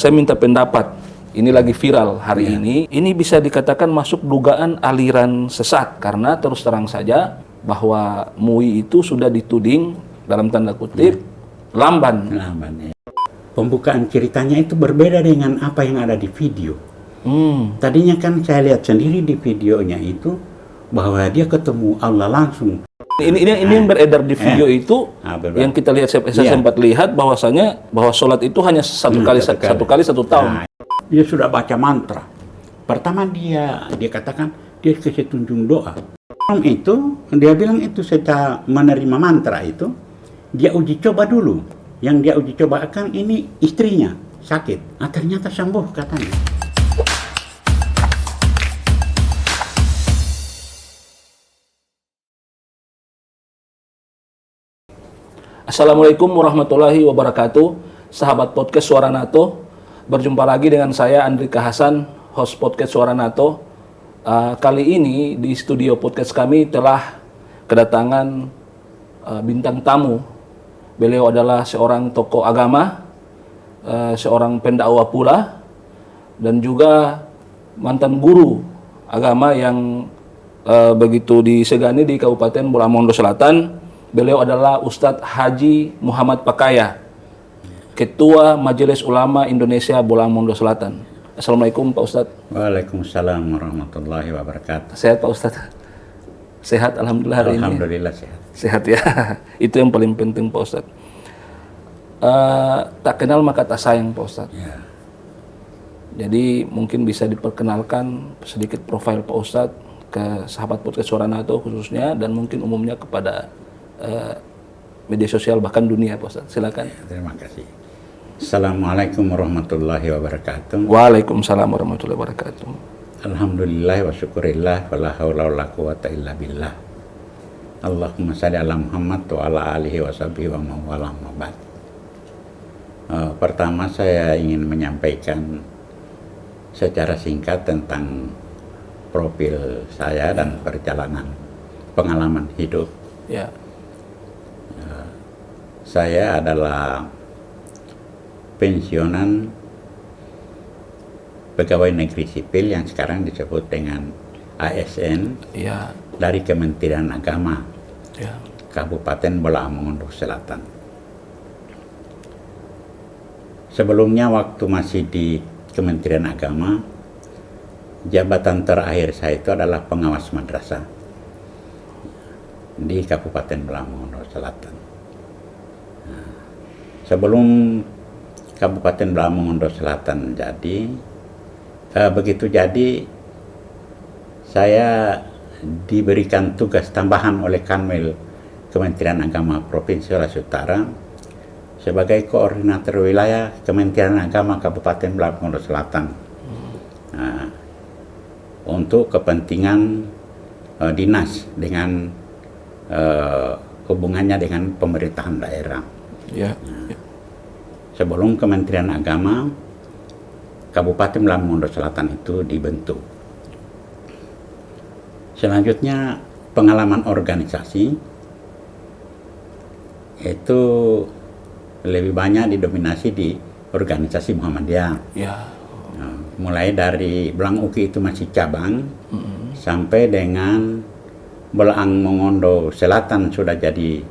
saya minta pendapat. Ini lagi viral hari ini. Ini bisa dikatakan masuk dugaan aliran sesat karena terus terang saja bahwa MUI itu sudah dituding dalam tanda kutip lamban. Ya. Pembukaan ceritanya itu berbeda dengan apa yang ada di video. Tadinya kan saya lihat sendiri di videonya itu bahwa dia ketemu Allah langsung. Ini yang beredar di video itu yang kita lihat, saya sempat lihat bahwasanya bahwa sholat itu hanya satu kali satu tahun. Dia sudah baca mantra. Pertama dia katakan dia kasih tunjung doa. Itu dia bilang itu setelah menerima mantra itu dia uji coba dulu. Yang dia uji coba akan ini istrinya sakit. Ternyata sembuh katanya. Assalamualaikum warahmatullahi wabarakatuh. Sahabat podcast Suara NATO, berjumpa lagi dengan saya Andrika Hasan, host podcast Suara NATO. Kali ini di studio podcast kami telah kedatangan bintang tamu. Beliau adalah seorang tokoh agama, seorang pendakwah pula, dan juga mantan guru agama yang begitu disegani di Kabupaten Bolang Mongondo Selatan. Beliau adalah Ustadz Haji Muhammad Pakaya, Ketua Majelis Ulama Indonesia Bolang Mongondo Selatan. Assalamualaikum Pak Ustadz. Waalaikumsalam warahmatullahi wabarakatuh. Sehat Pak Ustadz? Sehat Alhamdulillah hari ini. Alhamdulillah sehat. Sehat ya, itu yang paling penting Pak Ustadz. Tak kenal maka tak sayang Pak Ustadz. Ya. Jadi mungkin bisa diperkenalkan sedikit profil Pak Ustadz ke sahabat podcast Suara NATO khususnya dan mungkin umumnya kepada media sosial bahkan dunia Pak Ustadz. Silakan. Ya, terima kasih. Assalamualaikum warahmatullahi wabarakatuh. Waalaikumsalam warahmatullahi wabarakatuh. Alhamdulillah wa syukurillah wa la haula wa la quwata illa billah. Allahumma salli ala Muhammad wa ala alihi wa sahbihi wa mawala mabad. Pertama saya ingin menyampaikan secara singkat tentang profil saya dan perjalanan pengalaman hidup. Ya. Saya adalah pensiunan pegawai negeri sipil yang sekarang disebut dengan ASN Ya. dari Kementerian Agama Ya. Kabupaten Bolang Mongondo Selatan. Sebelumnya waktu masih di Kementerian Agama, jabatan terakhir saya itu adalah pengawas madrasah di Kabupaten Bolang Mongondo Selatan. Sebelum Kabupaten Bolang Mongondo Selatan begitu jadi, saya diberikan tugas tambahan oleh Kanwil Kementerian Agama Provinsi Sulawesi Utara sebagai koordinator wilayah Kementerian Agama Kabupaten Bolang Mongondo Selatan untuk kepentingan dinas dengan hubungannya dengan pemerintahan daerah. Ya. Sebelum Kementerian Agama Kabupaten Bolang Mongondo Selatan itu dibentuk. Selanjutnya pengalaman organisasi itu lebih banyak didominasi di organisasi Muhammadiyah. Ya. Mulai dari Bolang Uki itu masih cabang sampai dengan Bolang Mongondo Selatan sudah jadi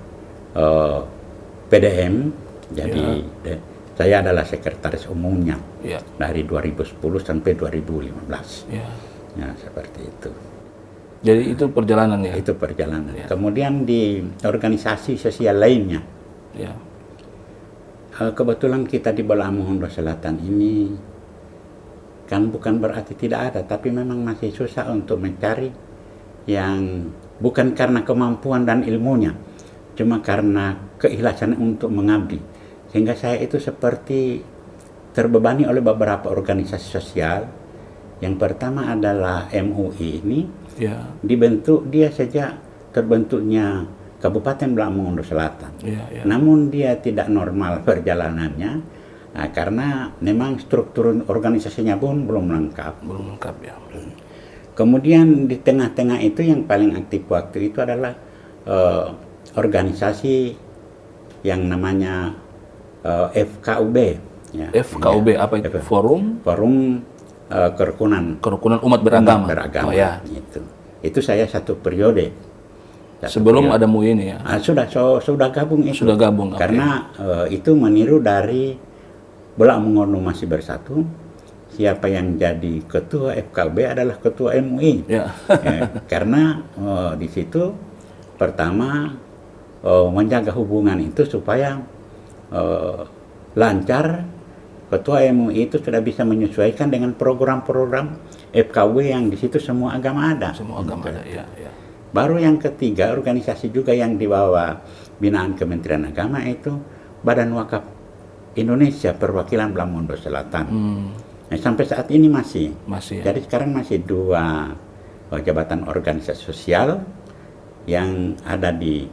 PDM. Jadi saya adalah sekretaris umumnya dari 2010 sampai 2015. Ya, seperti itu. Jadi itu perjalanan ya? Itu perjalanan. Ya. Kemudian di organisasi sosial lainnya. Ya. Kebetulan kita di Bolang Mongondo Selatan ini kan bukan berarti tidak ada, tapi memang masih susah untuk mencari yang bukan karena kemampuan dan ilmunya, cuma karena keikhlasan untuk mengabdi. Sehingga saya itu seperti terbebani oleh beberapa organisasi sosial. Yang pertama adalah MUI ini dibentuk dia sejak terbentuknya Kabupaten Bolang Mongondo Selatan. Namun dia tidak normal perjalanannya karena memang struktur organisasinya pun belum lengkap. Ya. Kemudian di tengah-tengah itu yang paling aktif waktu itu adalah organisasi yang namanya FKUB, Ya, FKUB apa itu? Forum Kerukunan Umat Beragama. Beragama. Oh ya. Itu saya satu periode. Sebelum ada MUI ini ya. Sudah gabung itu. Sudah gabung. Karena itu meniru dari Bola Mongondo Masih Bersatu. Siapa yang jadi ketua FKUB adalah ketua MUI. Ya. Karena di situ pertama menjaga hubungan itu supaya lancar. Ketua MUI itu sudah bisa menyesuaikan dengan program-program FKUB yang di situ semua agama ada. Semua agama ada, ya. Baru yang ketiga, organisasi juga yang di bawah binaan Kementerian Agama itu Badan Wakaf Indonesia Perwakilan Belah Mongondo Selatan. Nah, sampai saat ini masih. Ya. Jadi sekarang masih 2 jabatan organisasi sosial yang ada di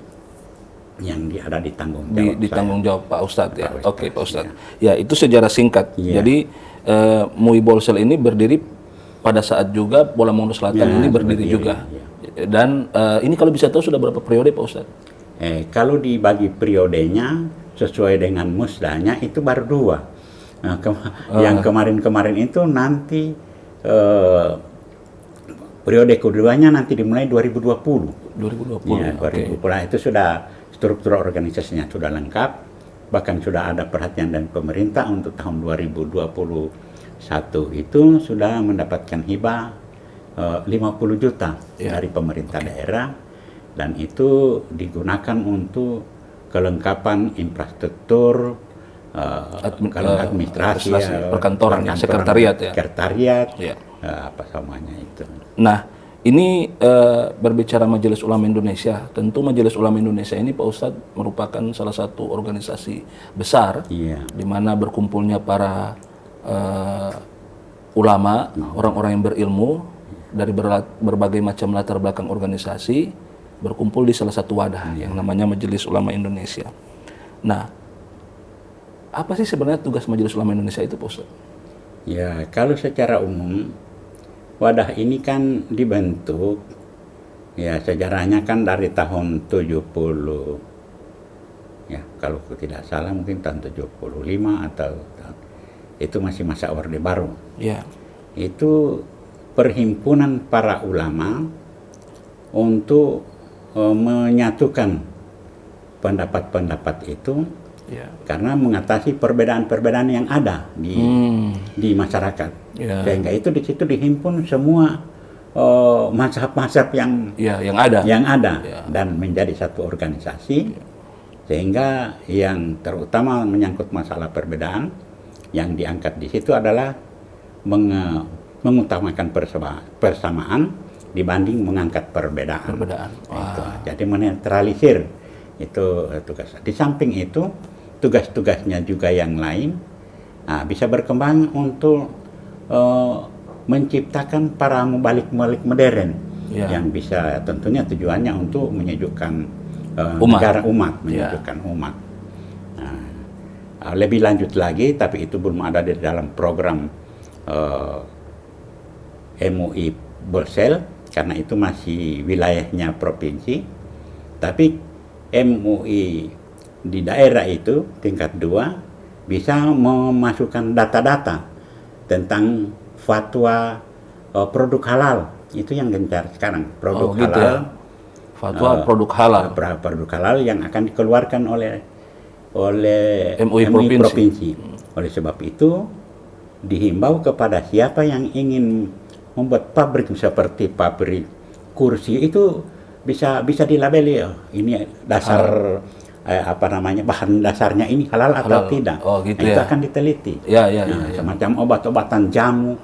tanggung jawab. Di tanggung jawab Pak Ustadz ya. Oke, Pak Ustadz. Ya. Ya, itu sejarah singkat. Ya. Jadi MUI Bolsel ini berdiri pada saat juga Bola Mongondo Selatan ini berdiri juga. Ya. Dan ini kalau bisa tahu sudah berapa periode Pak Ustadz? Kalau dibagi periodenya sesuai dengan musdanya itu baru 2. Nah, yang kemarin-kemarin itu nanti periode keduanya nanti dimulai 2020. 2020. Ya, 2020 itu sudah struktur organisasinya sudah lengkap, bahkan sudah ada perhatian dari pemerintah untuk tahun 2021 itu sudah mendapatkan hibah 50 juta dari pemerintah daerah, dan itu digunakan untuk kelengkapan infrastruktur, administrasi, perkantoran, sekretariat ya. Sekretariat, apa semuanya itu. Nah, ini berbicara Majelis Ulama Indonesia, tentu Majelis Ulama Indonesia ini Pak Ustadz merupakan salah satu organisasi besar di mana berkumpulnya para ulama, orang-orang yang berilmu dari berbagai macam latar belakang organisasi berkumpul di salah satu wadah yang namanya Majelis Ulama Indonesia. Nah, apa sih sebenarnya tugas Majelis Ulama Indonesia itu Pak Ustadz? Ya, kalau secara umum wadah ini kan dibentuk, ya sejarahnya kan dari tahun 70, ya kalau tidak salah mungkin tahun 75 atau itu masih masa Orde Baru. Ya. Itu perhimpunan para ulama untuk menyatukan pendapat-pendapat itu, karena mengatasi perbedaan-perbedaan yang ada di masyarakat. Sehingga itu di situ dihimpun semua mazhab-mazhab yang ada dan menjadi satu organisasi, sehingga yang terutama menyangkut masalah perbedaan yang diangkat di situ adalah mengutamakan persamaan dibanding mengangkat perbedaan. Itu. Jadi menetralisir itu tugas. Di samping itu tugas-tugasnya juga yang lain bisa berkembang untuk menciptakan para mubalik-mubalik modern yang bisa tentunya tujuannya untuk menyejukkan negara umat, menyejukkan umat. Lebih lanjut lagi, tapi itu belum ada di dalam program MUI Bolsel karena itu masih wilayahnya provinsi. Tapi MUI di daerah itu tingkat 2 bisa memasukkan data-data tentang fatwa produk halal. Itu yang gencar sekarang, produk halal. Ya? Fatwa produk halal. Produk halal yang akan dikeluarkan oleh MUI provinsi. Oleh sebab itu dihimbau kepada siapa yang ingin membuat pabrik seperti pabrik kursi itu bisa dilabeli ini dasar bahan dasarnya ini halal atau tidak. Itu akan diteliti. Semacam obat-obatan, jamu,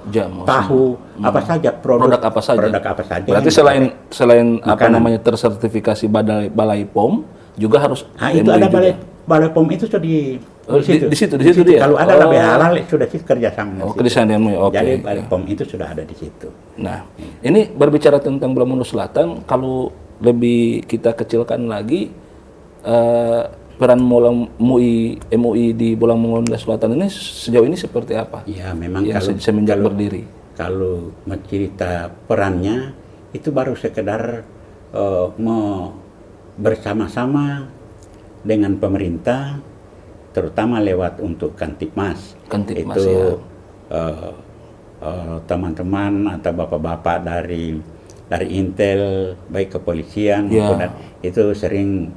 tahu, apa saja produk apa saja. Berarti selain tersertifikasi Balai POM juga harus itu ada Balai POM itu sudah di situ dia. Kalau ada label halal sudah kerjasama. Jadi Balai POM itu sudah ada di situ. Nah, ini berbicara tentang Bola Mongondo Selatan, kalau lebih kita kecilkan lagi peran MUI di Bola Mongondo Selatan ini sejauh ini seperti apa? Ya, memang semenjak berdiri. Kalau mencerita perannya itu baru sekedar bersama-sama dengan pemerintah terutama lewat untuk Kantipmas. Kantipmas, itu ya. Teman-teman atau bapak-bapak dari Intel, baik kepolisian Ya. maupun itu sering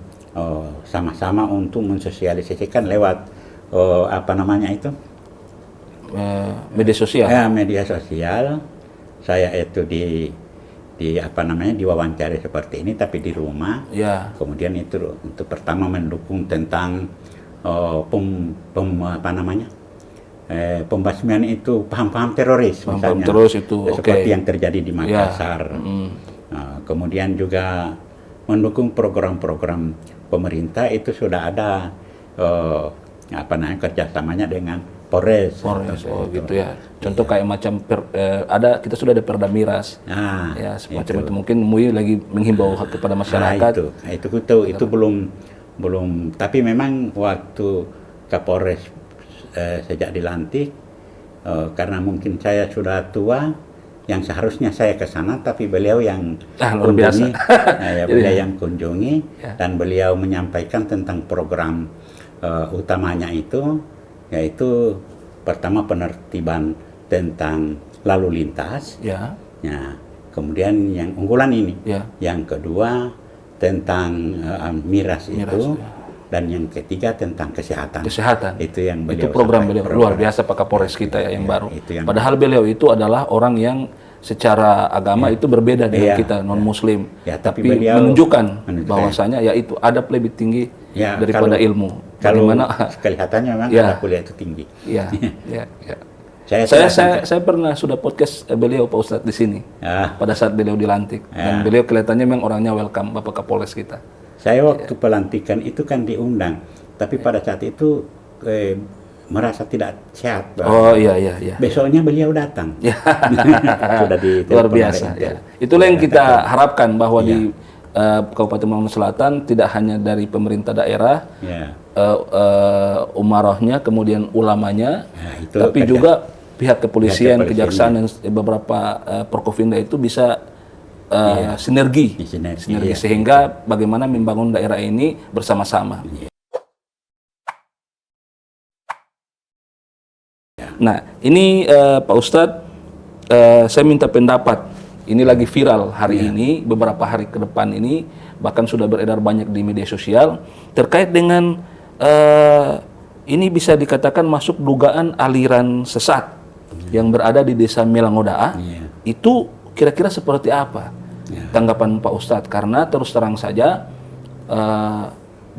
sama-sama untuk mensosialisasikan lewat apa namanya itu Media sosial. ya, media sosial. Saya itu di apa namanya diwawancari seperti ini tapi di rumah. Ya. Kemudian itu untuk pertama mendukung tentang apa namanya pembasmian itu paham-paham teroris, Paham-paham misalnya teroris itu, seperti oke. yang terjadi di Makassar. Kemudian juga mendukung program-program pemerintah itu sudah ada apa namanya kerjasamanya dengan Polres. Polres, atau gitu ya. Contoh kayak macam kita sudah ada Perda Miras. Nah, Ya, semacam itu mungkin MUI lagi menghimbau kepada masyarakat. Itu belum tapi memang waktu Kapolres sejak dilantik karena mungkin saya sudah tua yang seharusnya saya ke sana tapi beliau yang Luar biasa. beliau yang kunjungi Ya. dan beliau menyampaikan tentang program utamanya itu yaitu pertama penertiban tentang lalu lintas. Ya. Ya, kemudian yang unggulan ini. Ya. Yang kedua tentang miras itu, ya. dan yang ketiga tentang kesehatan. Itu yang Itu beliau program beliau luar program. biasa Pak Kapolres kita ya yang baru. Itu yang Padahal beliau itu adalah orang yang secara agama itu berbeda dengan kita non Muslim. Ya, tapi tapi beliau menunjukkan bahwasanya ya itu adab lebih tinggi daripada ilmu. Kalau Bagaimana? kelihatannya memang Ya. adab kuliah itu tinggi. Ya, ya, ya. Saya pernah sudah podcast beliau Pak Ustadz di sini pada saat beliau dilantik dan beliau kelihatannya memang orangnya welcome Bapak Kapolres kita. Saya waktu pelantikan itu kan diundang, tapi pada saat itu merasa tidak sehat. Oh iya. Besoknya beliau datang. Ya. Sudah di Luar biasa. Ya. Itulah yang kita harapkan bahwa di Kabupaten Maluku Selatan tidak hanya dari pemerintah daerah, umarahnya, kemudian ulamanya, tapi juga pihak kepolisian, kejaksaan dan beberapa Porkofinda itu bisa sinergi sehingga bagaimana membangun daerah ini bersama-sama. Nah, ini Pak Ustadz, saya minta pendapat. Ini lagi viral hari ini, beberapa hari ke depan ini, bahkan sudah beredar banyak di media sosial terkait dengan ini bisa dikatakan masuk dugaan aliran sesat yang berada di Desa Milangodaa. Itu kira-kira seperti apa tanggapan Pak Ustadz? Karena terus terang saja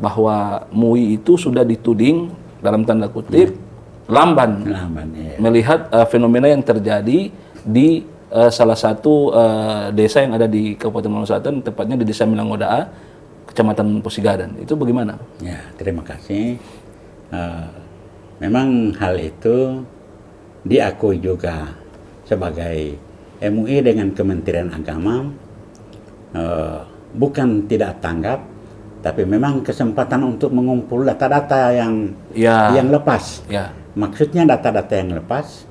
bahwa MUI itu sudah dituding dalam tanda kutip lamban melihat fenomena yang terjadi di salah satu desa yang ada di Kabupaten Maluku Selatan, tepatnya di Desa Milangodaa, Kecamatan Posigadan. Itu bagaimana? Ya, terima kasih. Memang hal itu diakui juga sebagai MUI dengan Kementerian Agama bukan tidak tanggap, tapi memang kesempatan untuk mengumpul data-data yang lepas. Maksudnya data-data yang lepas,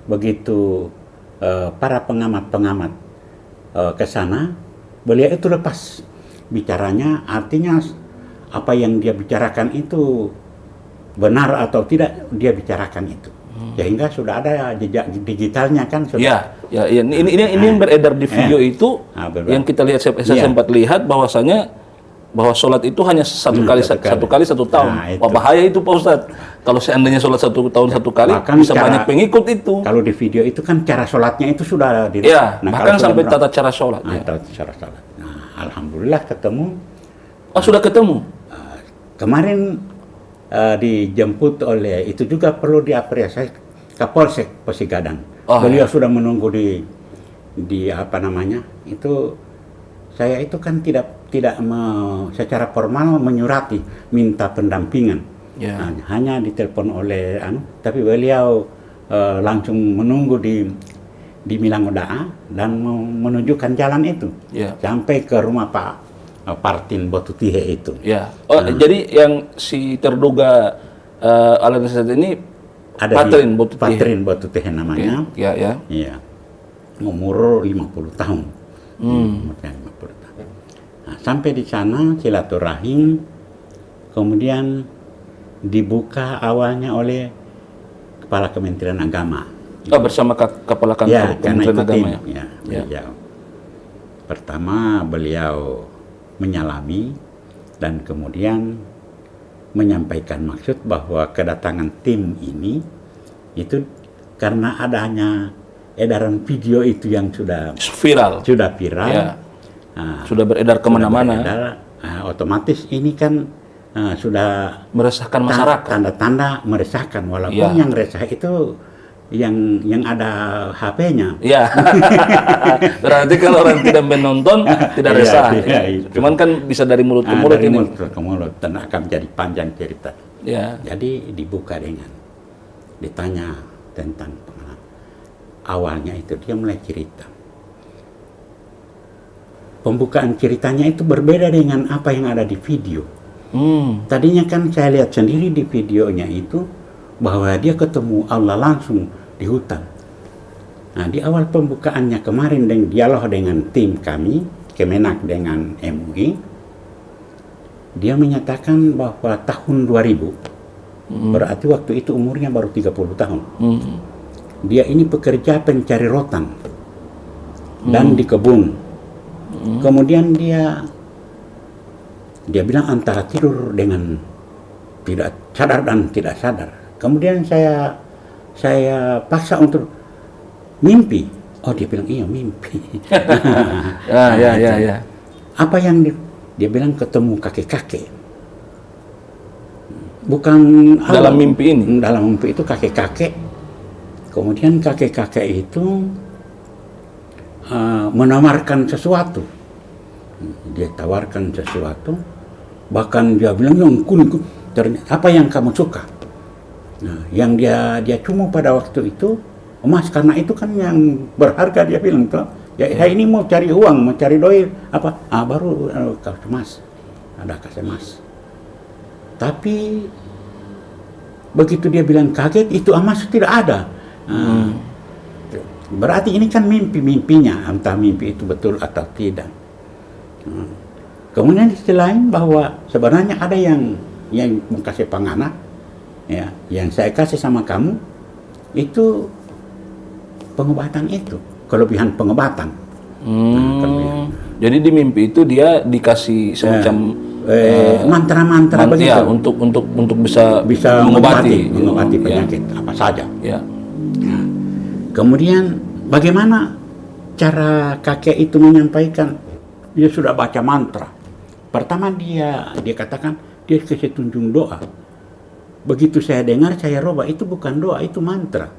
begitu para pengamat-pengamat ke sana, beliau itu lepas bicaranya, artinya apa yang dia bicarakan itu benar atau tidak dia bicarakan itu. Sehingga sudah ada jejak digitalnya kan sudah. Ini yang beredar di video itu yang kita lihat, saya sempat lihat bahwa sholat itu hanya satu kali satu tahun. Wah, bahaya itu Pak Ustadz. Kalau seandainya sholat satu tahun satu kali, bisa banyak pengikut itu. Kalau di video itu kan cara sholatnya itu sudah bahkan sampai tata cara sholat. Tata cara sholat. Nah, alhamdulillah ketemu. Oh, sudah ketemu? Kemarin dijemput oleh, itu juga perlu diapresiasi, Kapolsek Posigadan. Beliau sudah menunggu di apa namanya, itu saya itu kan tidak secara formal menyurati minta pendampingan. Nah, hanya ditelepon oleh tapi beliau langsung menunggu di Milangodaa dan menunjukkan jalan itu sampai ke rumah Pak Partin Botutihe itu. Jadi yang si terduga aliran sesat ini ada Patrin Botutihe namanya. Iya. Umur 50 tahun. Umurnya 50 tahun. Nah, sampai di sana silaturahim, kemudian dibuka awalnya oleh Kepala Kementerian Agama. Bersama Kepala Kantor Kementerian Agama ya? Ya, beliau. Pertama beliau menyalami dan kemudian menyampaikan maksud bahwa kedatangan tim ini itu karena adanya edaran video itu yang sudah viral. Ya. Sudah beredar kemana-mana. Otomatis ini kan sudah meresahkan masyarakat. Tanda-tanda meresahkan, walaupun yang resah itu yang ada HP-nya. Iya. Berarti kalau orang tidak menonton tidak resah. Cuman kan bisa dari mulut ke mulut ini. Mulut ke mulut dan akan jadi panjang cerita. Ya. Jadi dibuka dengan ditanya tentang pengalaman. Awalnya itu dia mulai cerita. Pembukaan ceritanya itu berbeda dengan apa yang ada di video. Tadinya kan saya lihat sendiri di videonya itu bahwa dia ketemu Allah langsung di hutan. Nah, di awal pembukaannya kemarin dengan dialog dengan tim kami, Kemenak dengan MUI, dia menyatakan bahwa tahun 2000, berarti waktu itu umurnya baru 30 tahun. Dia ini pekerja pencari rotan dan di kebun. Kemudian dia bilang antara tidur dengan tidak sadar dan tidak sadar. Kemudian saya paksa untuk mimpi. Oh, dia bilang iya mimpi. Ya. Apa yang dia bilang ketemu kakek-kakek. Bukan dalam mimpi ini. Dalam mimpi itu kakek-kakek. Kemudian kakek-kakek itu menawarkan sesuatu. Dia tawarkan sesuatu. Bahkan dia bilang yang apa yang kamu suka? Nah, yang dia cuma pada waktu itu emas, karena itu kan yang berharga, dia bilang tuh. Ya, ini mau cari uang, mau cari doi apa? Baru kasih emas. Ada kasih emas. Tapi begitu dia bilang kaget, itu emas tidak ada. Berarti ini kan mimpinya, entah mimpi itu betul atau tidak. Kemudian di sisi lain bahwa sebenarnya ada yang mau kasih panganan, ya, yang saya kasih sama kamu itu pengobatan itu, kelebihan pengobatan. Kelebihan. Jadi di mimpi itu dia dikasih semacam mantra-mantra begitu, ya, untuk bisa mengobati penyakit apa saja. Ya. Nah, kemudian bagaimana cara kakek itu menyampaikan? Dia sudah baca mantra. Pertama dia katakan dia kasih tunjuk doa. Begitu saya dengar, saya rubah, itu bukan doa, itu mantra.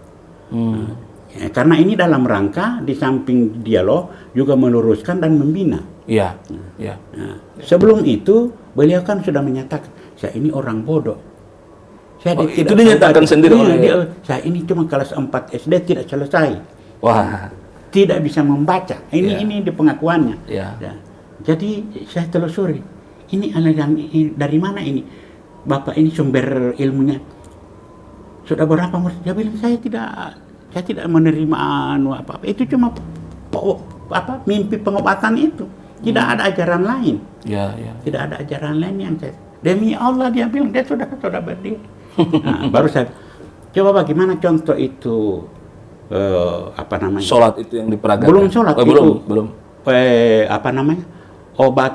Ya, karena ini dalam rangka di samping dialog juga meluruskan dan membina. Iya. Nah, sebelum itu beliau kan sudah menyatakan, saya ini orang bodoh. Saya itu dinyatakan sendiri. Saya ini cuma kelas 4 SD tidak selesai. Wah. Tidak bisa membaca. Ini di pengakuannya. Ya. Ya. Jadi saya telusuri. Ini aliran dari mana ini? Bapak ini sumber ilmunya. Sudah berapa umur? Dia bilang saya tidak menerima apa-apa. Itu cuma mimpi pengobatan itu. Tidak ada ajaran lain. Ya. Tidak ada ajaran lain yang saya. Demi Allah dia bilang dia sudah berdiri. Nah, baru saya coba bagaimana contoh itu Sholat itu yang diperagakan. Belum sholat itu. Belum. Obat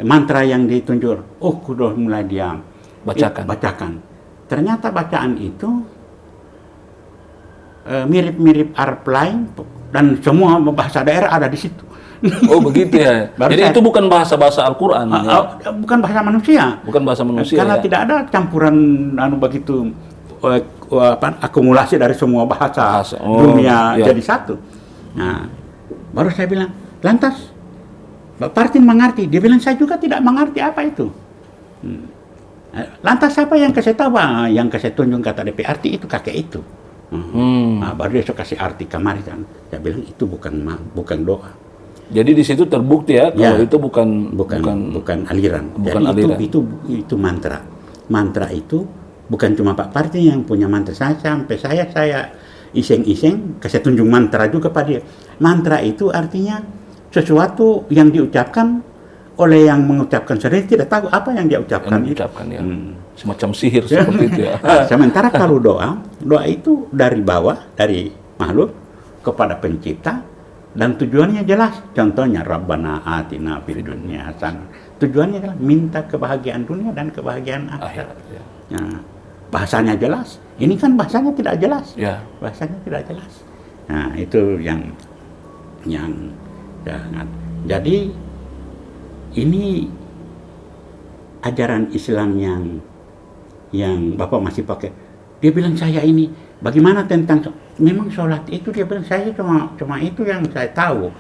mantra yang ditunjuk. Kudu mulai dia bacakan. Ternyata bacaan itu mirip-mirip Arab lain dan semua bahasa daerah ada di situ. Oh begitu ya. Jadi itu bukan bahasa Al-Quran. Bukan bahasa manusia. Bukan bahasa manusia. Karena tidak ada campuran begitu akumulasi dari semua bahasa dunia jadi satu. Nah, baru saya bilang, lantas Pak Partin mengerti. Dia bilang saya juga tidak mengerti apa itu. Lantas apa yang kasih tahu? Yang kasih tunjuk kata DP arti itu kakek itu. Nah, baru dia kasih arti kemarin. Saya bilang itu bukan doa. Jadi di situ terbukti ya kalau itu bukan aliran. Bukan jadi aliran. Itu mantra. Mantra itu bukan cuma Pak Partin yang punya mantra, sampai saya iseng-iseng kasih tunjuk mantra juga pada dia. Mantra itu artinya sesuatu yang diucapkan oleh yang mengucapkan saja tidak tahu apa yang dia ucapkan. Yang diucapkan ya. Semacam sihir seperti itu ya. Sementara kalau doa itu dari bawah, dari makhluk kepada pencipta, dan tujuannya jelas. Contohnya Rabbana atina fid dunya hasanah. Tujuannya adalah minta kebahagiaan dunia dan kebahagiaan akhirat. Ya. Nah, bahasanya jelas. Ini kan bahasanya tidak jelas. Ya. Bahasanya tidak jelas. Nah, itu yang jangan. Jadi ini ajaran Islam yang Bapak masih pakai. Dia bilang saya ini bagaimana tentang memang sholat itu, dia bilang saya cuma itu yang saya tahu.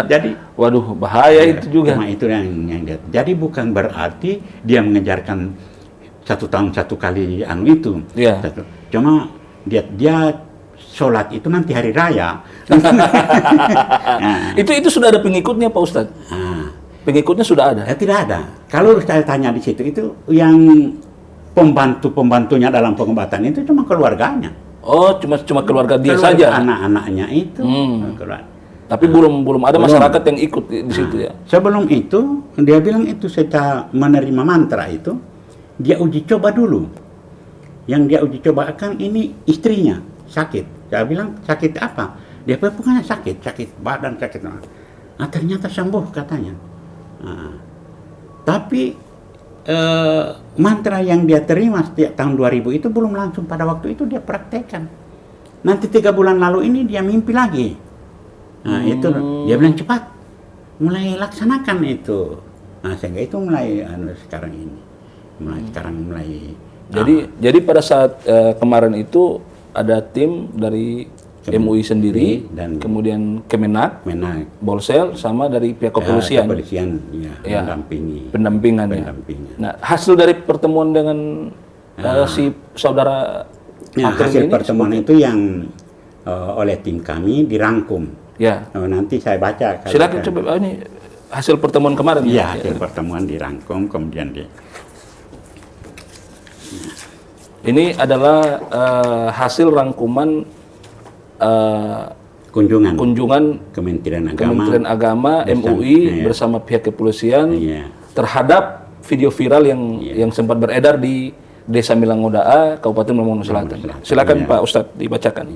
Jadi Waduh, bahaya itu juga. cuma itu yang dia. Jadi bukan berarti dia mengejarkan 1 tahun 1 kali itu. Iya. Cuma dia sholat itu nanti hari raya. Nah, Itu sudah ada pengikutnya Pak Ustadz? Pengikutnya sudah ada? tidak ada. Kalau saya tanya di situ, itu yang pembantunya dalam pengobatan itu cuma keluarganya. Oh, cuma keluarga dia saja. Anak-anaknya itu. Tapi belum ada masyarakat yang ikut di situ ya. Sebelum itu dia bilang itu setelah menerima mantra itu dia uji coba dulu. Yang dia uji coba akan ini istrinya sakit. Saya bilang sakit apa? Dia pokoknya sakit badan sakit. Nah, ternyata sembuh katanya. Nah, tapi mantra yang dia terima setiap tahun 2000 itu belum langsung pada waktu itu dia praktekkan. Nanti 3 bulan lalu ini dia mimpi lagi. Nah, itu dia bilang cepat mulai laksanakan itu. Nah, sehingga itu mulai sekarang ini. Jadi pada saat kemarin itu ada tim dari MUI sendiri dan kemudian Kemenak, Bolsel sama dari pihak kepolisian. Ya, pendampingan ya. Nah, hasil dari pertemuan dengan si saudara hasil pertemuan itu yang oleh tim kami dirangkum. Ya. Nanti saya baca. Silakan coba ini hasil pertemuan kemarin. Iya, hasil pertemuan dirangkum kemudian Ini adalah hasil rangkuman kunjungan Kementerian Agama MUI bersama pihak kepolisian terhadap video viral yang sempat beredar di Desa Milangodaa, Kabupaten Lamongan Selatan. Silakan Pak Ustadz dibacakan.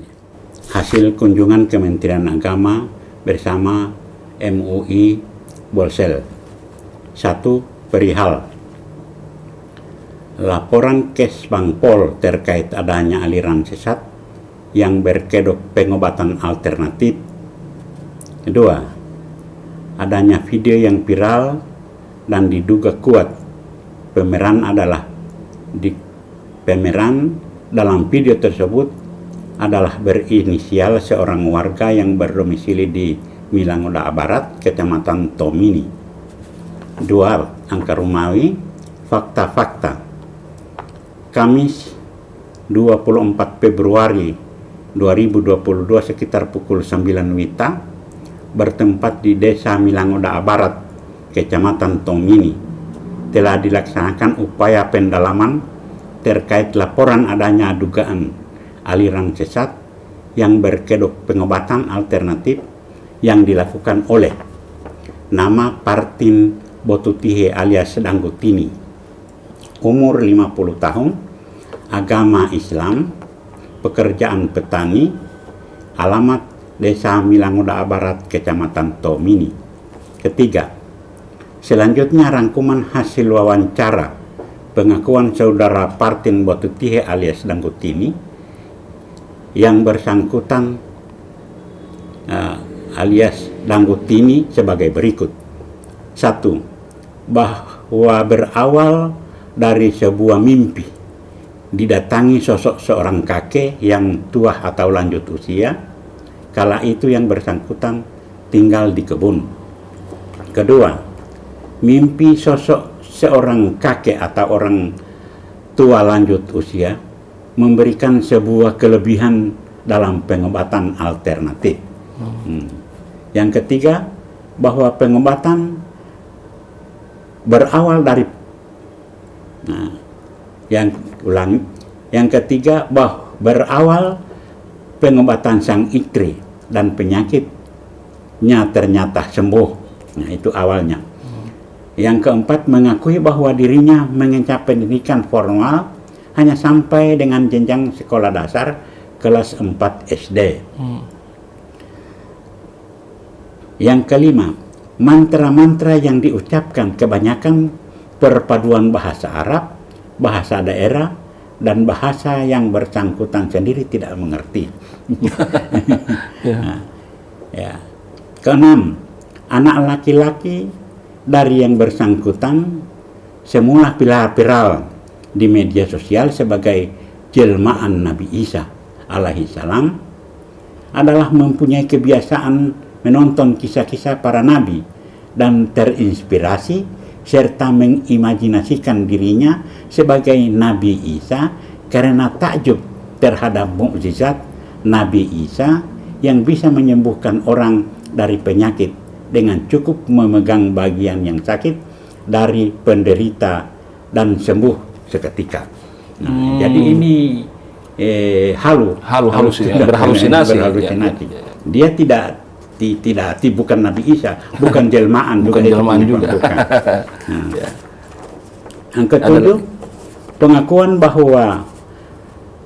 Hasil kunjungan Kementerian Agama bersama MUI Bolsel. 1. Perihal laporan kes Bangpol terkait adanya aliran sesat yang berkedok pengobatan alternatif. 2. Adanya video yang viral dan diduga kuat pemeran dalam video tersebut adalah berinisial seorang warga yang berdomisili di Milangodaa Barat, Kecamatan Tomini. 2. Angka Rumawi, fakta-fakta. Kamis 24 Februari 2022 sekitar pukul 9 WITA bertempat di Desa Milangodaa Barat, Kecamatan Tomini, telah dilaksanakan upaya pendalaman terkait laporan adanya dugaan aliran sesat yang berkedok pengobatan alternatif yang dilakukan oleh nama Partin Botutihe alias Danggutini, umur 50 tahun, agama Islam, pekerjaan petani, alamat Desa Milangodaa Barat, Kecamatan Tomini. 3. Selanjutnya rangkuman hasil wawancara pengakuan saudara Partin Botutihe alias Danggutini yang bersangkutan alias Danggutini sebagai berikut. 1. Bahwa berawal dari sebuah mimpi didatangi sosok seorang kakek yang tua atau lanjut usia, kala itu yang bersangkutan tinggal di kebun. Kedua, mimpi sosok seorang kakek atau orang tua lanjut usia memberikan sebuah kelebihan dalam pengobatan alternatif. Yang ketiga, bahwa pengobatan berawal dari yang ketiga, bahwa berawal pengobatan sang istri dan penyakitnya ternyata sembuh. Nah, itu awalnya. Yang keempat, mengakui bahwa dirinya mengenyam pendidikan formal hanya sampai dengan jenjang sekolah dasar kelas 4 SD. Yang kelima, mantra-mantra yang diucapkan kebanyakan perpaduan bahasa Arab, bahasa daerah, dan bahasa yang bersangkutan sendiri tidak mengerti. Nah, ya. Keenam, anak laki-laki dari yang bersangkutan semula viral di media sosial sebagai jelmaan Nabi Isa alaihi salam adalah mempunyai kebiasaan menonton kisah-kisah para nabi dan terinspirasi serta mengimajinasikan dirinya sebagai Nabi Isa karena takjub terhadap mukjizat Nabi Isa yang bisa menyembuhkan orang dari penyakit dengan cukup memegang bagian yang sakit dari penderita dan sembuh seketika. Nah, jadi ini berhalusinasi. Ya. Dia tidak bukan Nabi Isa, bukan jelmaan, bukan jelmaan juga. Bukan. Nah. Yang ketujuh, pengakuan bahwa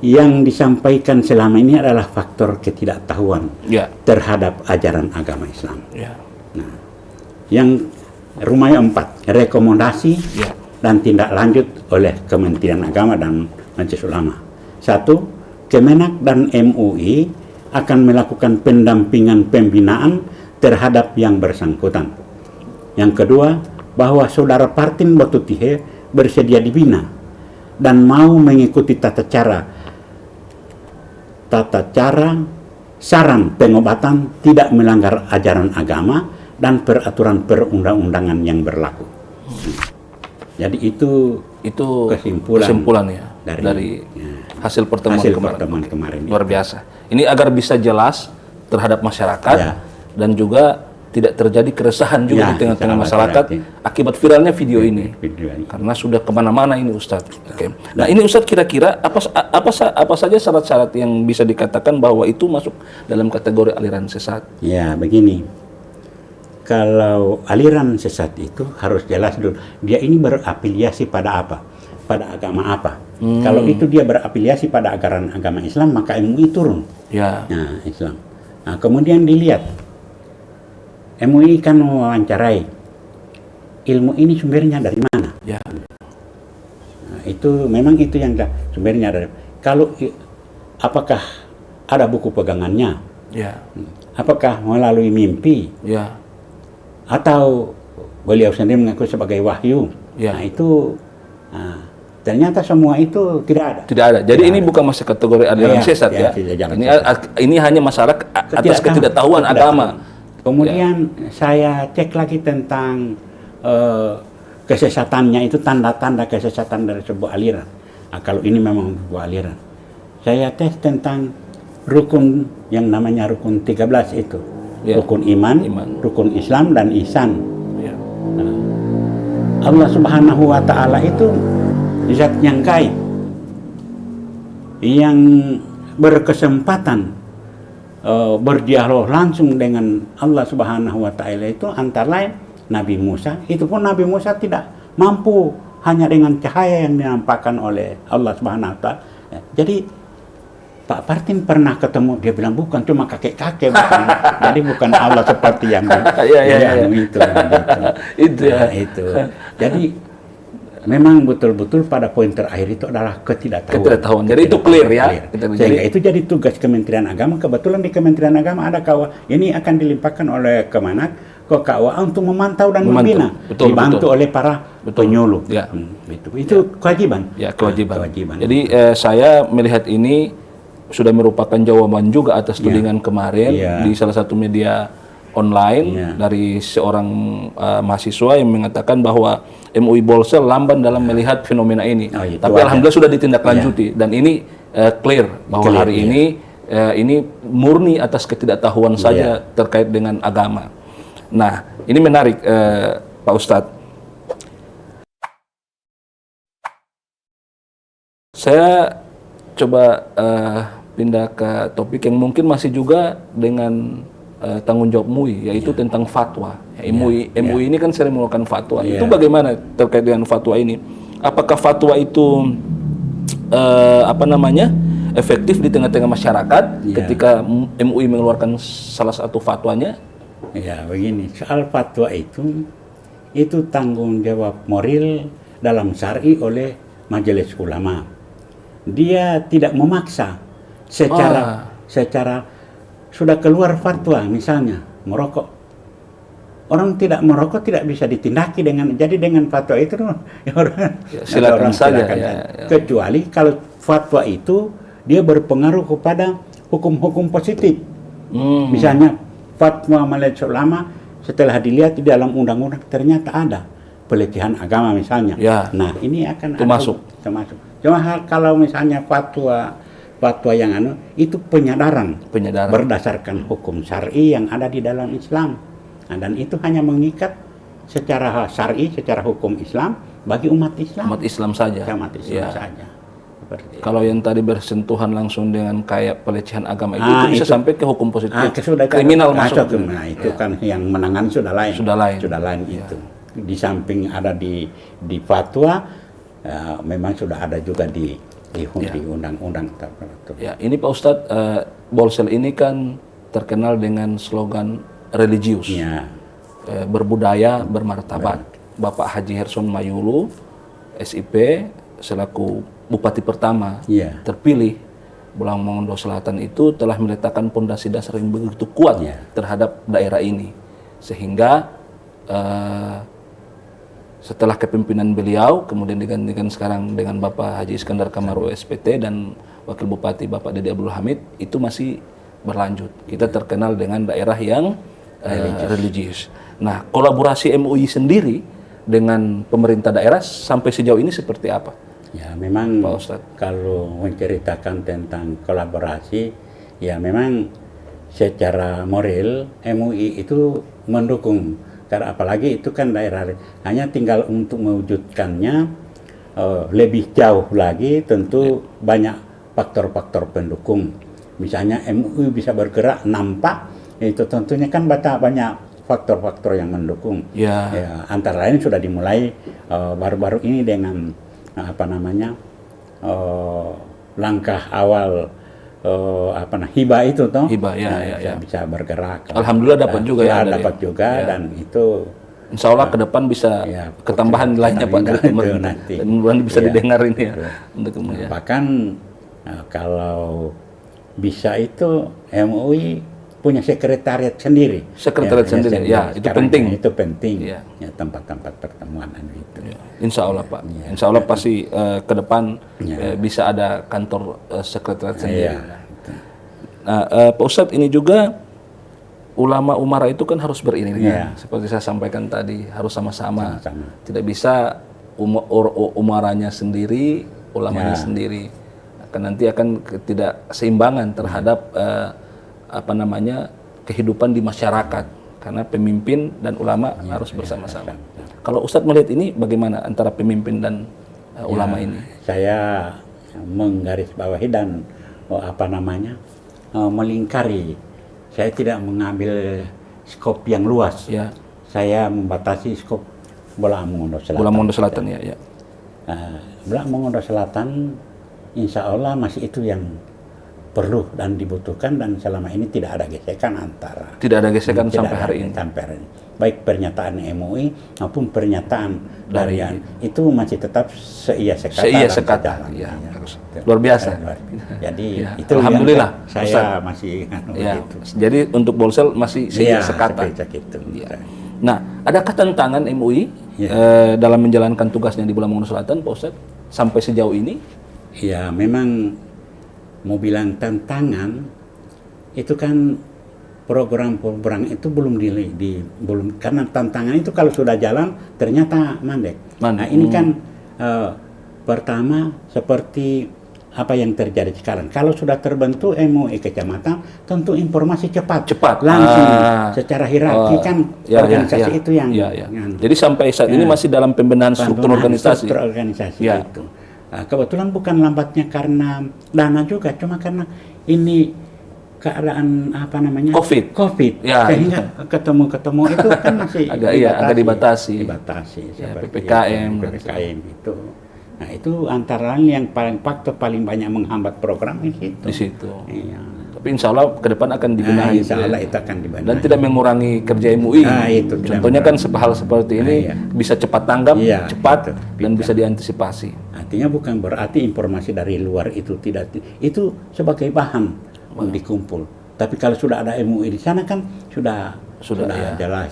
yang disampaikan selama ini adalah faktor ketidaktahuan terhadap ajaran agama Islam. Nah, yang rumah 4, rekomendasi dan tindak lanjut oleh Kementerian Agama dan Majelis Ulama. 1. Kemenak dan MUI akan melakukan pendampingan pembinaan terhadap yang bersangkutan. Yang kedua, bahwa Saudara Partin Botutihe bersedia dibina dan mau mengikuti tata cara saran pengobatan tidak melanggar ajaran agama dan peraturan perundang-undangan yang berlaku. Jadi itu kesimpulan ya dari hasil pertemuan kemarin. Luar biasa. Ini agar bisa jelas terhadap masyarakat dan juga tidak terjadi keresahan juga di tengah-tengah masyarakat akibat viralnya video ini. Karena sudah kemana-mana ini Ustadz. Nah ini Ustadz, kira-kira apa saja syarat-syarat yang bisa dikatakan bahwa itu masuk dalam kategori aliran sesat? Ya begini, kalau aliran sesat itu harus jelas dulu, dia ini berafiliasi pada apa? Pada agama apa? Kalau itu dia berafiliasi pada ajaran agama Islam, maka MUI turun. Nah, Islam. Nah, kemudian dilihat, MUI kan mewawancarai, ilmu ini sumbernya dari mana? Nah, itu memang itu yang sumbernya dari. Kalau apakah ada buku pegangannya? Apakah melalui mimpi? Atau beliau sendiri mengaku sebagai wahyu? Nah itu. Ternyata semua itu tidak ada. Jadi ini bukan masuk kategori aliran sesat ya. Ini hanya masalah atas ketidaktahuan agama. Kemudian saya cek lagi tentang kesesatannya itu, tanda-tanda kesesatan dari sebuah aliran. Nah, kalau ini memang sebuah aliran. Saya tes tentang rukun yang namanya rukun 13 itu. Rukun iman, rukun Islam dan ihsan. Nah, Allah Subhanahu wa taala itu zat yang gaib yang berkesempatan berdialog langsung dengan Allah Subhanahu wa taala itu antara lain Nabi Musa. Itu pun Nabi Musa tidak mampu hanya dengan cahaya yang dinampakkan oleh Allah Subhanahu wa taala. Jadi Pak Partin pernah ketemu, dia bilang bukan cuma kakek-kakek, bukan. Jadi bukan Allah seperti yang itu. Jadi memang betul-betul pada poin terakhir itu adalah ketidaktahuan. Jadi itu clear ya. Sehingga itu jadi tugas Kementerian Agama. Kebetulan di Kementerian Agama ada KUA. Ini akan dilimpahkan oleh Kemenak ke KUA untuk memantau dan membina. Dibantu oleh para penyuluh. Itu kewajiban. Kewajiban. Jadi saya melihat ini sudah merupakan jawaban juga atas tudingan kemarin di salah satu media online dari seorang mahasiswa yang mengatakan bahwa MUI Bolsel lamban dalam melihat fenomena ini. Tapi alhamdulillah sudah ditindaklanjuti dan ini clear bahwa hari ini murni atas ketidaktahuan saja terkait dengan agama. Nah, ini menarik Pak Ustadz. Saya coba pindah ke topik yang mungkin masih juga dengan tanggung jawab MUI, yaitu tentang fatwa. MUI ini kan sering mengeluarkan fatwa. Iya. Itu bagaimana terkait dengan fatwa ini? Apakah fatwa itu efektif di tengah-tengah masyarakat ketika MUI mengeluarkan salah satu fatwanya? Ya, begini, soal fatwa itu tanggung jawab moral dalam syar'i oleh Majelis Ulama. Dia tidak memaksa secara sudah keluar fatwa, misalnya merokok. Orang tidak merokok tidak bisa ditindaki dengan fatwa itu Silakan saja. Kecuali kalau fatwa itu dia berpengaruh kepada hukum-hukum positif. Misalnya fatwa Majelis Ulama setelah dilihat di dalam undang-undang ternyata ada pelecehan agama misalnya. Nah, ini akan termasuk. Cuma kalau misalnya fatwa yang itu penyadaran berdasarkan hukum syar'i yang ada di dalam Islam. Nah, dan itu hanya mengikat secara syar'i, secara hukum Islam bagi umat Islam. Umat Islam saja. Saja. Kalau yang tadi bersentuhan langsung dengan kayak pelecehan agama itu bisa sampai ke hukum positif. Kriminal masuk. Nah, itu kan yang menangani sudah lain. Sudah lain itu. Di samping ada di fatwa, memang sudah ada juga di undang-undang tertentu. Ya, ini Pak Ustadz, Bolsel ini kan terkenal dengan slogan religius, berbudaya, bermartabat. Bapak Haji Herson Mayulu, SIP, selaku Bupati pertama terpilih Bolang Mongondo Selatan itu telah meletakkan pondasi dasar yang begitu kuat terhadap daerah ini, sehingga setelah kepemimpinan beliau kemudian digantikan sekarang dengan Bapak Haji Iskandar Kamaru SPT dan Wakil Bupati Bapak Dede Abdul Hamid, itu masih berlanjut. Kita terkenal dengan daerah yang religius. Nah, kolaborasi MUI sendiri dengan pemerintah daerah sampai sejauh ini seperti apa? Ya, memang Pak Ustadz, kalau menceritakan tentang kolaborasi, ya memang secara moral MUI itu mendukung. Karena apalagi itu kan daerah, hanya tinggal untuk mewujudkannya lebih jauh lagi tentu banyak faktor-faktor pendukung. Misalnya MUI bisa bergerak nampak, itu tentunya kan banyak faktor-faktor yang mendukung. Ya, antara lain sudah dimulai baru-baru ini dengan langkah awal hibah itu toh. Hibah bisa bergerak. Alhamdulillah dapat juga dapat juga dan itu insya Allah ke depan bisa ketambahan nilainya Pak dari pemerintah. Dan mudah-mudahan bisa didengar ini untuk kemudian. Bahkan kalau bisa itu MUI punya sekretariat sendiri. Sekretariat sendiri, itu penting. Itu penting. Ya, tempat-tempat pertemuan itu. Insya Allah Pak. Insya Allah pasti ke depan bisa ada kantor sekretariat sendiri. Nah, Pak Ustadz, ini juga ulama umara itu kan harus beriringan. Seperti saya sampaikan tadi, harus sama-sama. Tidak bisa umaranya sendiri, ulamanya sendiri. Nanti akan ketidakseimbangan terhadap kehidupan di masyarakat, karena pemimpin dan ulama harus bersama-sama. Kalau Ustadz melihat ini bagaimana antara pemimpin dan ulama ini? Saya menggarisbawahi dan melingkari. Saya tidak mengambil skop yang luas. Saya membatasi skop Bolang Mongondo Selatan. Bolang Mongondo Selatan Bolang Mongondo Selatan, insya Allah masih itu yang perlu dan dibutuhkan, dan selama ini tidak ada gesekan antara. Tidak ada gesekan sampai hari ini. Baik pernyataan MUI maupun pernyataan dari itu masih tetap seia sekata. Luar biasa. Jadi itu alhamdulillah saya masih begitu. Jadi untuk Bolsel masih seia sekata. Nah, adakah tantangan MUI dalam menjalankan tugasnya di Bolang Mongondo Selatan, Pak Ustadz, sampai sejauh ini? Ya, memang mau bilang tantangan itu kan program-program itu belum karena tantangan itu kalau sudah jalan ternyata mandek. Nah, ini kan pertama seperti apa yang terjadi sekarang. Kalau sudah terbentuk MUI kecamatan, tentu informasi cepat langsung secara hierarki kan organisasi itu yang. Jadi sampai saat ini masih dalam pembenahan struktur organisasi. Itu. Nah, kebetulan bukan lambatnya karena dana juga, cuma karena ini keadaan apa namanya COVID. Ya, sehingga ketemu itu kan masih agak dibatasi ya, PPKM itu. Nah, itu antara lain yang faktor paling banyak menghambat program di situ. Iya. Tapi insya Allah ke depan akan dibenahi. Insya Allah itu akan dibenahi. Dan tidak mengurangi kerja MUI. Itu contohnya kan hal seperti ini bisa cepat tanggap, cepat dan bisa diantisipasi. Artinya bukan berarti informasi dari luar itu itu sebagai bahan dikumpul. Tapi kalau sudah ada MUI di sana kan sudah jelas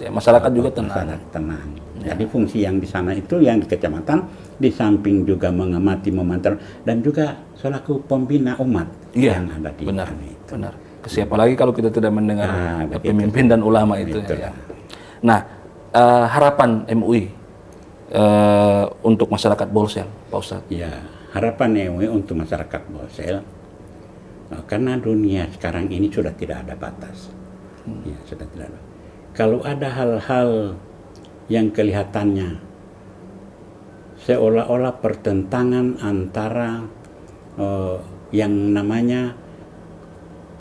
ya. Masyarakat juga tenang. Ya. Jadi fungsi yang di sana itu yang di kecamatan di samping juga mengamati, memantau dan juga selaku pembina umat yang ada di benar, sana itu. Benar. Siapa lagi kalau kita tidak mendengar pemimpin dan ulama itu ya. Nah, harapan MUI untuk masyarakat Bolsel, Pak Ustadz. Ya, harapan MUI untuk masyarakat Bolsel karena dunia sekarang ini sudah tidak ada batas. Ya, sudah tidak ada. Kalau ada hal-hal yang kelihatannya seolah-olah pertentangan antara yang namanya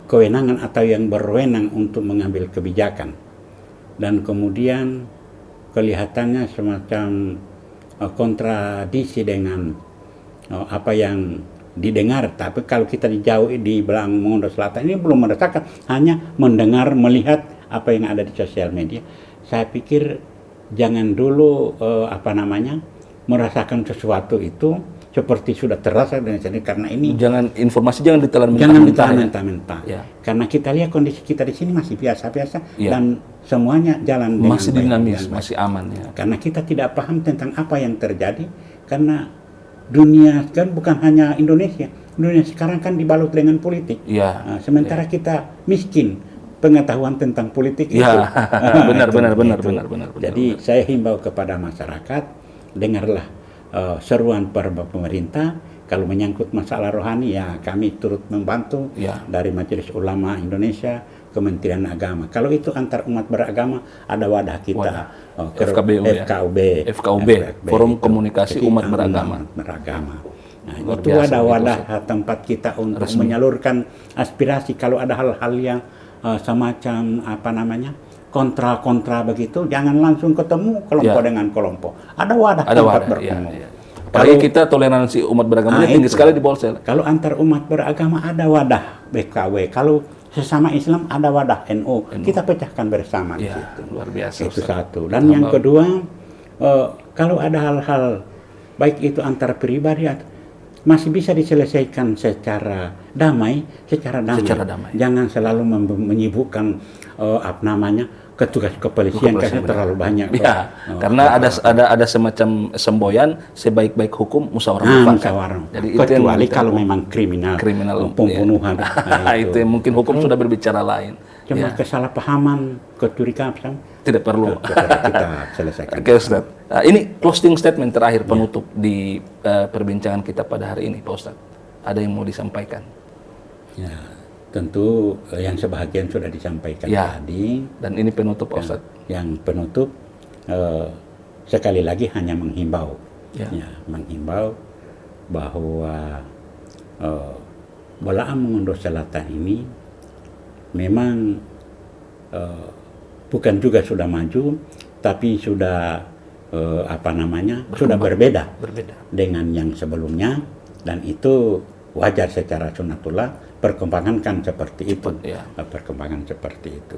kewenangan atau yang berwenang untuk mengambil kebijakan dan kemudian kelihatannya semacam kontradiksi dengan apa yang didengar, tapi kalau kita dijauhi di Belang Mongondo Selatan ini belum merasakan, hanya mendengar, melihat apa yang ada di sosial media. Saya pikir jangan dulu merasakan sesuatu itu seperti sudah terasa dan sendiri karena ini informasi jangan ditelan mentah-mentah. Ya. Karena kita lihat kondisi kita di sini masih biasa-biasa dan semuanya jalan dengan masih dinamis, masih aman ya. Karena kita tidak paham tentang apa yang terjadi karena dunia kan bukan hanya Indonesia. Dunia sekarang kan dibalut dengan politik. Ya. Sementara kita miskin pengetahuan tentang politik itu. Benar. Jadi saya himbau kepada masyarakat, dengarlah seruan pemerintah. Kalau menyangkut masalah rohani, ya kami turut membantu dari Majelis Ulama Indonesia, Kementerian Agama. Kalau itu antar umat beragama, ada wadah kita, FKUB, Forum Komunikasi Umat Beragama. Nah, itu wadah-wadah tempat kita untuk menyalurkan aspirasi. Kalau ada hal-hal yang semacam kontra begitu, jangan langsung ketemu kelompok dengan kelompok. Ada wadah tempat bertemu. Apalagi kita toleransi umat beragama tinggi sekali di Bolsel. Kalau antar umat beragama ada wadah BKW. Kalau sesama Islam ada wadah NU. Kita pecahkan bersama di situ. Luar biasa. Itu satu. Dan yang kedua, kalau ada hal-hal baik itu antar pribadi masih bisa diselesaikan secara damai. Jangan selalu menyibukkan petugas kepolisian karena terlalu banyak. Ya, karena ada semacam semboyan sebaik-baik hukum musyawarah mufakat. Jadi kecuali kalau memang kriminal pembunuhan. Itu mungkin hukum sudah berbicara lain. Cuma kesalahpahaman, kecurigaan tidak perlu kita selesaikan. Oke, Ustaz. Ini closing statement terakhir penutup di perbincangan kita pada hari ini, Pak Ustaz. Ada yang mau disampaikan? Ya, tentu yang sebahagian sudah disampaikan tadi. Dan ini penutup, Pak Ustaz. Yang penutup sekali lagi hanya menghimbau, menghimbau bahwa Belaan Mongondo Selatan ini memang bukan juga sudah maju, tapi sudah sudah berbeda dengan yang sebelumnya, dan itu wajar secara sunatullah. Perkembangan kan seperti itu, perkembangan seperti itu.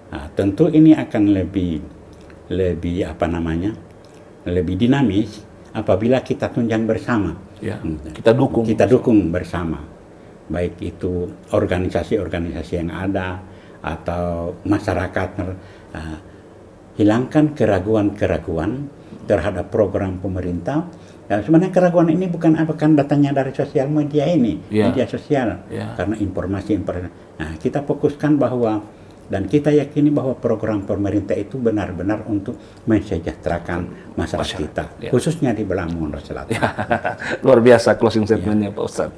Nah, tentu ini akan lebih lebih dinamis apabila kita tunjang bersama. Kita dukung bersama, baik itu organisasi-organisasi yang ada atau masyarakat. Hilangkan keraguan-keraguan terhadap program pemerintah. Ya, sebenarnya keraguan ini bukan datangnya dari sosial media ini, media sosial, karena informasi. Nah, kita fokuskan bahwa dan kita yakini bahwa program pemerintah itu benar-benar untuk mensejahterakan masyarakat kita, khususnya di Belang Mongondo Selatan. Luar biasa closing statementnya, Pak Ustadz.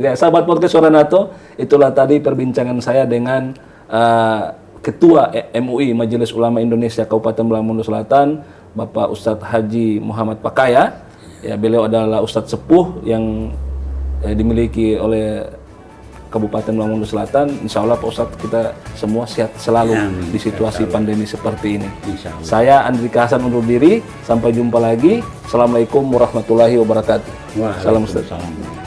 Ya, sahabat podcast Suara NATO, itulah tadi perbincangan saya dengan Ketua MUI Majelis Ulama Indonesia Kabupaten Belang Mongondo Selatan, Bapak Ustadz Haji Muhammad Pakaya. Ya, beliau adalah Ustadz sepuh yang dimiliki oleh Kabupaten Bangka Selatan. Insya Allah Pak Ustadz kita semua sehat selalu Amin. di situasi Insya Allah. pandemi seperti ini. Insya Allah. Saya Andrika Hasan undur diri. Sampai jumpa lagi. Assalamualaikum warahmatullahi wabarakatuh. Salam Ustadz. Waalaikumsalam.